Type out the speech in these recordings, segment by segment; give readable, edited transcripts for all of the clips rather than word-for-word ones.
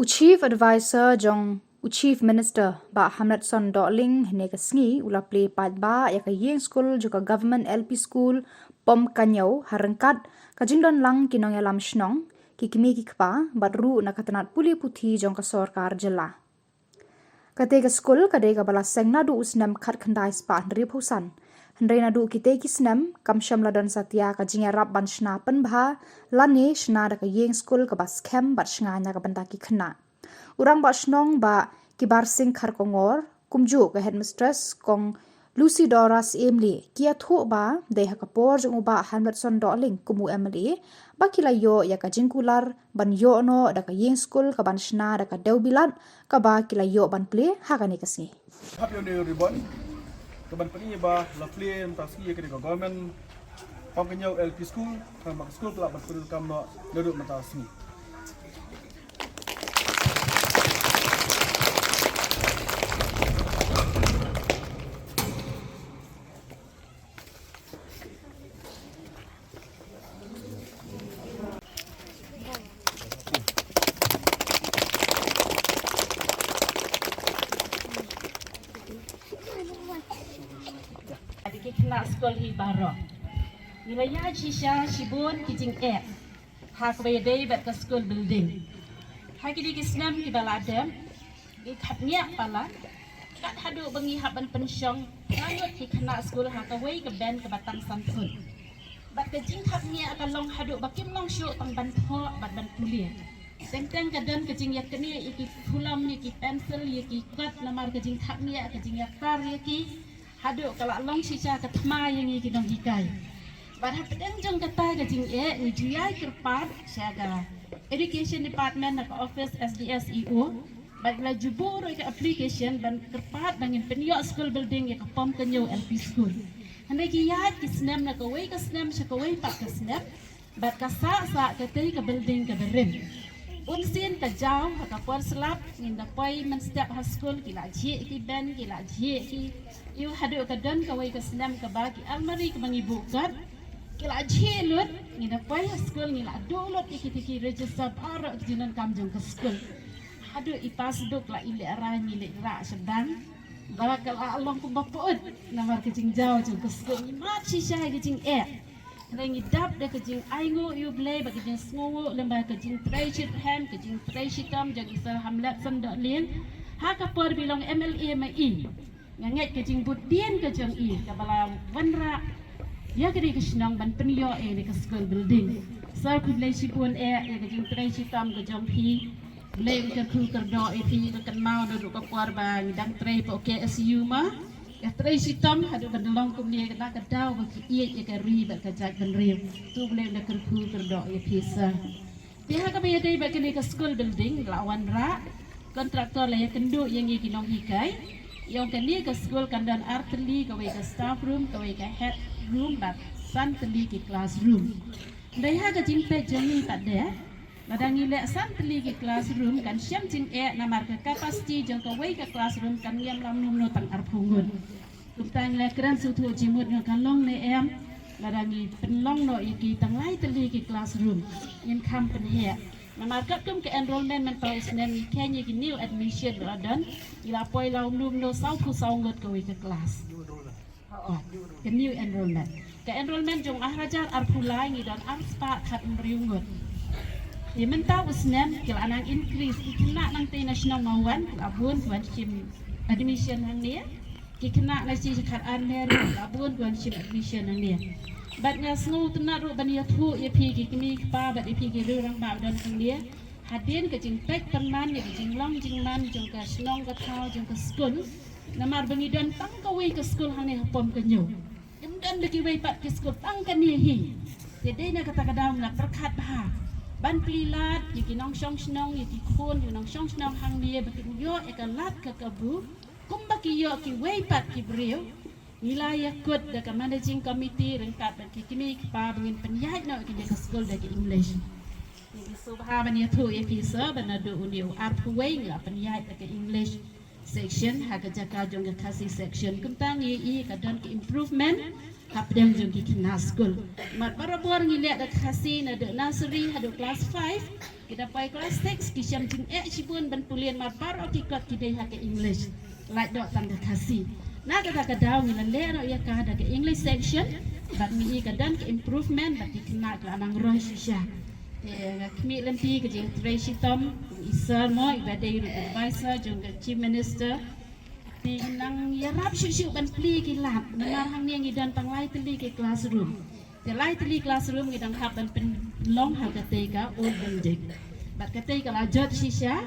Chief Advisor jong Chief Minister ba Hamlet Son Doling hene ka sngi ula play pat ba ya ka yeng school jo ka government LP school pom kanyau harengkat ka jingdon lang kinong ya lam shnong ki kimi ki kpa bat ru na katanat puli puthi jong ka sarkar jela kate ka school kade ka bala seng na du usnam khat khandai spa ri phusan hendrai na du kite ki snam kam sham ladan satya ka jingya rap ban shna pen bha lane shna da ka yeng school ka bas kem bat shnga nya ka banda ki khna Urang ba shnong ba kibar sing khar kongor kumju ka headmistress kong Lucy Doras Emily kia thu ba de ha kapor jong ba Hamlet Son Doling kumu Emily ba kila yo ya ka jingkular ban yo no da ka yeng school ka ban shna da ka deubilan ka ba kila yo ban ple ha ka ni kasi Happy New Ribbon ka ban pani ba la ple ta ski ka ka government pang kanyo LP school ka mak school ka ban pul kam no ledu mata sni Kena sekolah hi baro. Wilayah Cisha Shibun kijing hak bayadai bat ke school building. Hak di kisnam ki baladem. Di tapnya pala. Kat hadu bengi haban pensyong. Langut ki kena sekolah hak away ke band ke batang Samsun. Bat ke jing tapnya akan long hadu bakim long syuk tang ban tho bat ban kuliah. Teng-teng kadang kejing yak kene iki fulam iki pencil iki kat namar kejing tapnya kejing yak tar iki hadu kalau long sisa ketma yang ini kita hikai. Pada pedang jeng kata kejing ni dia kerpat siaga education department nak office SDS EO. Baiklah jubur ke application dan kerpat dengan penyok school building yang kepom kenyo LP school. Hendak kiat kisnem nak kawai kisnem sekawai pak kisnem. Bat kasak sak ketai ke building ke berim. Unsin ke jauh ke puan selap nginda poi men setiap school kila jie ki ben kila jie ki iu hadu ke don kawai ke senam ke bagi almari ke mengibu kat kila jie lut nginda poi school ngila download iki register ara jinan kamjong ke school hadu ipas duk la ile arah ile ra sedang barakal Allah ku bapuut namar kecing jauh jong ke school ni mat sisa kecing Rengi dap de kejing aingo you play bagi kejing sngowo lembar kejing trashit ham kejing trashitam jagi sar Hamlet Son Doling ha kapor bilong MLA mai nganget kejing budien kejing kabala wanra ya kedi kesnong ban penyo ni ke school building sar kublai sipun ya kejing trashitam kejong pi leng ke ku kerdo pi kan mau do kapor bang dang tray po KSU ma ya Tracy Tom hadu bandalong kumni kena kedau bagi ia ke ribat ke jak benrim tu boleh nak kerku kerdo ya pisa dia ka be dai bagi ni ke school building lawan ra kontraktor lah ya kendu yang gi kinong hikai yang kini ke school kandan artli ke ke staff room ke head room bat san teli ke classroom dai ha ka jingpe jeni tak de Madang ilek san teli ke classroom kan syam jing namar ke kapasiti jang ke ke classroom kan yam lam num no tang arpungun. Kuptang le kran sutu jimut ng kalong ne madang i penlong no iki tang lai teli ke classroom yin kam pen he. Namar kat kum ke enrollment men pau senen kenya ki new admission radan ila poi lam num no sau ku sau ngot ke kelas. Ke new enrollment. Ke enrollment jong ahrajar arpulai ngi dan arspa khat mriungot. Di mentau usnen kila anang increase kena nang te national mawan abun tuan sim admission hang ni kena nasi sekat anmer abun tuan sim admission hang ni batnya snow tenar ru bania thu ye pi ki kini pa bat pi ki rang ba dan hang ni hadin ke jing pek perman ye jing long jing man jong ka snong ka thau jong ka school namar bangi dan tang ka we ka school hang ni pom ka nyu dan lagi we pat ke school tang ka ni hi jadi na kata kadang na perkat bah ban plilat yiki nong shong snong yiki khon yu nong shong snong hang lie bakin yo ekalat ka kabu kumbaki yo ki weipat ki brio wilayah kod da ka managing committee rengkat ban ki kini pa bangin penyat no ki ka school da ki English yiki subha ban ya thu yiki sa ban adu uniu arpway la penyat da ki English section ha ka jaka jong ka kasi section kuntang yi ka don ki improvement Kapdang jong kikina school. Mat para buar ngiliat dak kasi na de nursery hadu class 5 Kita pai kelas 6 kisam jing cibun ban pulian marpar o kikot kidai hake English. Like dot tanda kasih. Na kata kadau ngilan le no ia ka ada ke English section. Bat mi ka dan ke improvement bat dikena ke anang roh shisha. Kami lempi ke jing Tracy Tom isa mo ibadai advisor jung ke chief minister. Di nang yarap syuk ban pli ki lap namar hang niang idan tang lai teli ke classroom. Di lai teli classroom idang hap ban pen long hal kateka old building. Bat kateka la jot shisha.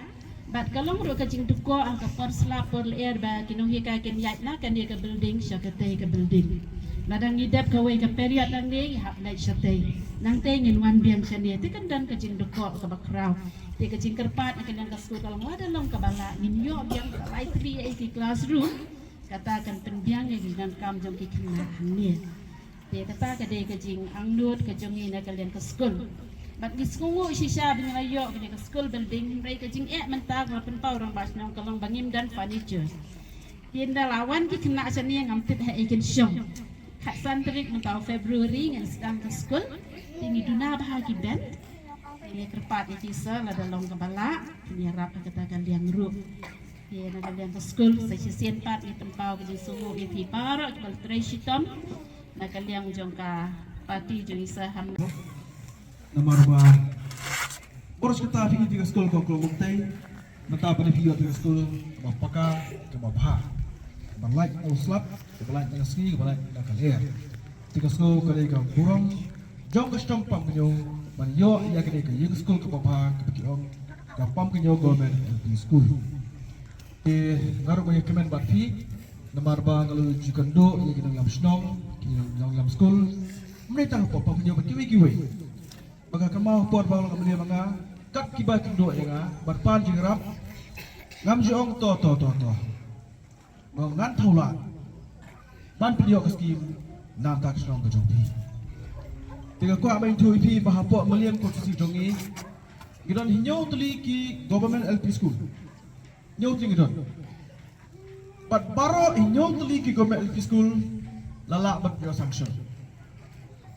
Bat kalong ro ka jing duko ang ka por slap por air ba kinong hi ka ken yat na kan dia ka building sya kateka building. Ladang idap ka way ka period nang ni hap lai sya te. Nang te ngin wan biang sya ni te kan dan ka jing duko ka bakraw. Te ka jing kerpat akan yang ka school kalong wada long ka bala ngin yo biang ka lai 380 classroom katakan penbiang ngi dan kam jong ki kina ni. Te kata ka de ka jing angnut ka jong ni na kalian ka school. Bat di sekungu shisha bin ayo bin ka school building mereka jing mentag lapan pau orang bas nong kalong bangim dan furniture. Tienda lawan ki kena sani yang ampit ha ikin syong. Hak santrik mentau Februari ngan sedang ke school tinggi duna bahagi band. Ini kerpat iki se la dalong kepala ini rap katakan liang ru. Dia nak liang ke school saya sien pat ni tempau ke sungu iki parok kal Tracy Tom nak liang jongka pati jong isa ham. Nomor ba Boros kita fi di sekolah ko ko mutay mata pa ni di sekolah mapaka ke mabha balai uslap ke balai na ski ke balai na kaler di sekolah ko ka burong jong ka stong pam nyo man yo ya ke yung sekolah ke mabha ke kiong ka pam nyo government LP school e ngaro ko yekemen bat fi nomor ba ngalu jukando ya kinong yam snong kinong yam school mereka po pam nyo ba kiwi baga kamau puat bang lang dia mga kat kiba kindo nga barpan jingrap ngam jong to ngan thaula ban pidio ka skim nam tak strong ka jong pi tiga ko amai thui pi bahapo maliam ko si jongi gidon hinyo tuli ki government LP school nyo ting gidon bat baro hinyo tuli ki government LP school lala bat yo sanction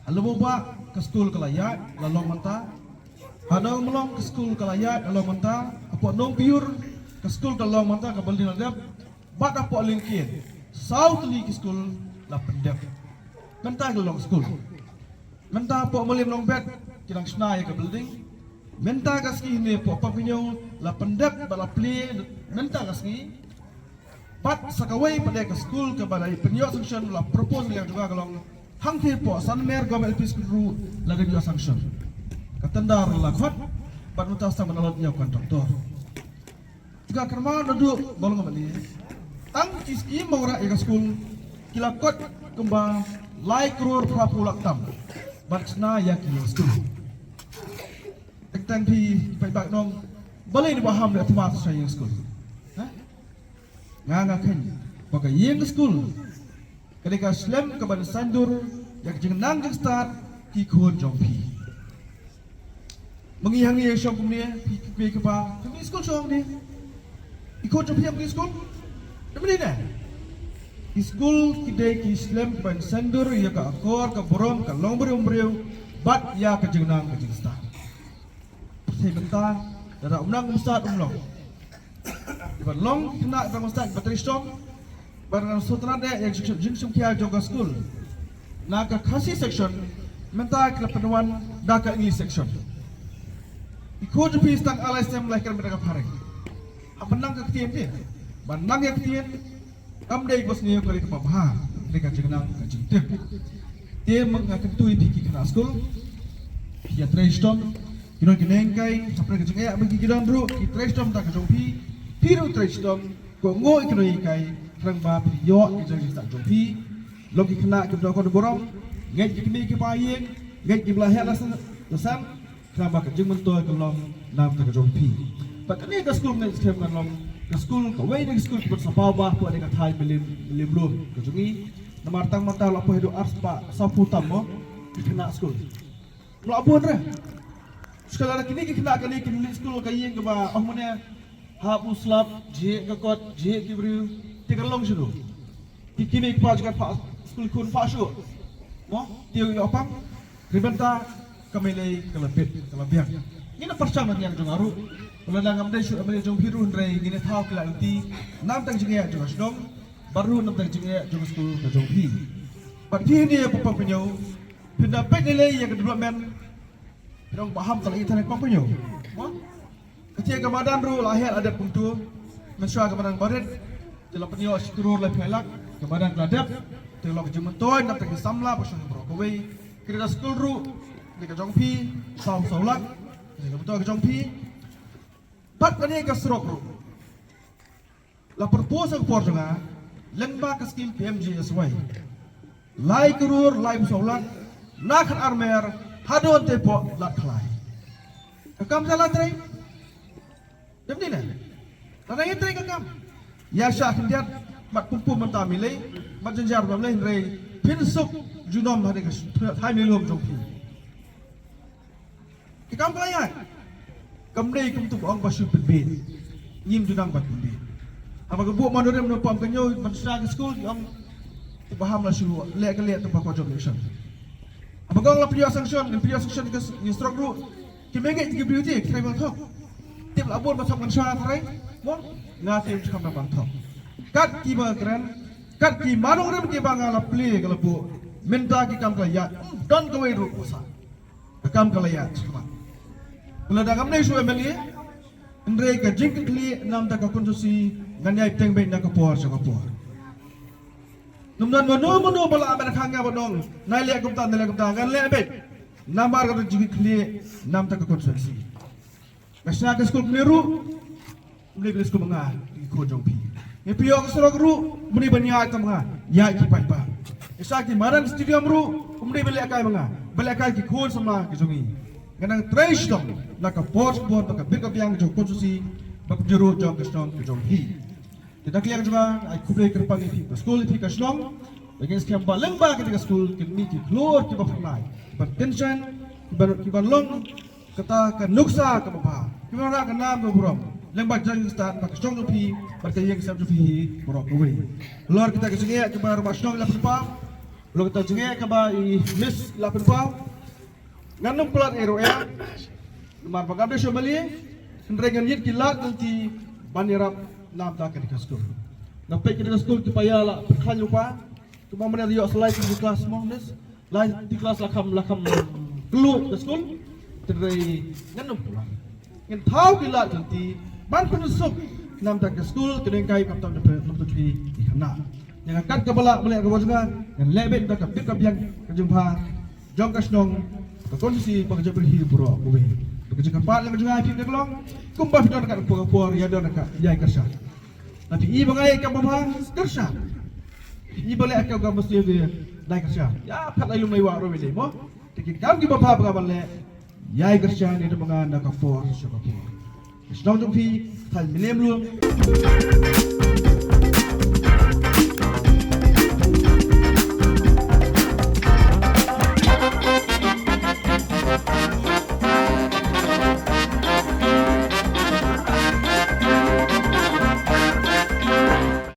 halo ba ke school kelayat lalong manta hadang melong ke school kelayat lalong manta apa nong piur ke school lalong manta ke baldin adap bat apa lingkin south li ke school la pendep menta ke long school menta apa melim long bed kirang snai ke building menta ke ski ni apa pinyo la pendep bala play menta ke ski bat sakawai pada ke school ke balai penyo sanction la proposal yang juga kalau hang po san mer gom LP school lagi dia sanction katandar la khot bat mutas ta manalot nya kontraktor juga kerma nadu bolong mali tang kiski mawra ega school kilakot kumba lai kror prapulak tam bat sna ya ki school tang pi pai bak nong balai di baham de atma sa yang school ha nga khen pakai yang school ketika Islam kepada sandur yang jenang jeng start ki khon jong pi mengihang ni syong kumnia pi ke ba kami school syong ni ikut jong pi am school demi ni school kidai ki Islam kepada sandur ya ka akor ka borom ka long beriu bat ya ke jenang ke jeng start saya bentang dara umnang ustad umlong iban long kena bang ustad bateri strong barang sutra de yang jingsum kia joga school naka khasi section menta ke penuan daka English section ikut jepi stang alai sem lahir mereka pareng apanang ke ketien dia banang ya ketien amdai bos ni kali ke pabha mereka jenang ke jingtep dia mengakan tui piki kena school dia trestom kino kinengkai sampai ke jengaya bagi kidan bro ki trestom tak ke jongpi piru trestom ko ngoi kino ikai rang ba piyo kijang tak jompi logi kena ke dokor borong ngai kini ke payeng ngai ki belah lasan lasan kena ke jeng mentoy ke long nam ke jompi patani ke school ngai skem kan long ke school ke wei de school ke sapau ba ko de ka thai milim blum ke jungi namar tang mata lapo hidu arspa sapu tammo kena school lo abon re sekolah kini kena kali kini school kayeng ke ba ohmone habu slap je ke kot je ki bru tiga long sudu kini pas juga pak school kun pak su mo tiu yo pang ribenta kami lay kalapit kalabiang Ini percaya yang jong aru. Kalau dah ngamdai syuk ambil jong biru ndai gini tahu kela uti. Nam tang jeng ya jong asdong. Baru nam tang jeng ya jong school ke jong pi. But ini ya papa penyau. Pindah pek nilai yang development. Dong paham kalau internet papa penyau. Ketika Ramadan ru lahir ada puntu. Mensyua Ramadan barat. Dalam penyau syukur lah pelak. Ramadan keladap. Dalam kejumentoy nam tang samla pasang berokawai. Kira school ru. Dekat jong pi. Saulak. Dekat betul ke jong pi. Pat kani ka serok ru. La proposal por janga lengba ka skim PMJSY. Lai kurur lai musolat nak armer hadon tepo lat khlai. Kam salah trai. Demni na. Lana ye trai kam. Ya syah kindiat mat pumpu mentamile mat jenjar bamle rei pinsuk junom hade ka hai milom jongpi. Kam kaya. Kamdei kum tu ong basu pebet. Nyim junang bat pebet. Apa ke buat mandor yang menopam kenyo manusia ke school yang paham lah syuru lek ke lek tempat kau election. Apa kau ngelapi sanction ke instruct ru kimenge tiga beauty try bang thok. Tip labor macam manusia try. Mon ngatim cakap bang thok. Kat ki ba keren. Kat ki manong rem ki bang ala play kalau bu minta ki kam kelaya. Don kau ru usa. Kam kelaya cakap. Kalau dah kami suai beli, Andre ka jingkit li nam ta ka konsusi nganyai teng be nak por sa por. Numdan mono bala aban khanga bodong nai le kumta gan le be. Nambar ka jingkit li nam ta ka konsusi. Kasna ka skul meru muli be skul manga ko jong pi. Nge pio ka sorok ru muli banya ta manga ya ki pai pa. Isa ki maran stadium ru muli bele akai manga. Bele akai ki khol sama ki jongi. Ganang trash dong, nak port nak backup yang jauh konsusi, bak jero jauh kesong jauh hi. Kita kalian juga, aku kublai kerpang ini, sekolah ini kesong, bagian sekian balang bak ketika sekolah, kita mesti keluar kita pernah, kita tension, kita long, kata ke nuksa ke bapa, kita nak ke nam ke buram, lembak jangan start, bak kesong jauh hi, berkaya yang kesong jauh hi, buram kue. Luar kita kesini, kita rumah kesong lapan pa, luar kita kesini, kita miss lapan pa. Nganum pelat ero ya, lumar pagam desa Bali, hendragan yit kilat nanti banirap nam tak ke sekolah. Nampai ke sekolah kipaya la perkhan lupa, cuma mana dia selai di kelas mohnes, lai di kelas lakam keluar ke sekolah, terai nganum pelat. Ngan tahu kilat nanti ban penusuk nam tak ke sekolah, kedengkai kaptam nampak di hana. Yang akan kepala melihat ke wajah, yang lebih tak ke yang kejumpa, jong kasnong. Kondisi bangsa berhi bro, boleh. Bekerja kepat yang juga api kelong, kumpah kita dekat puar ya dah dekat ya kerja. Tapi i bangai ke bapa kerja. I boleh akau kamu mesti dia naik kerja. Ya pat lalu mai waro beli mo. Tapi kamu ki bapa apa boleh ya kerja ni tu bangan nak puar siapa puar. Sedang jumpi hal milem lu.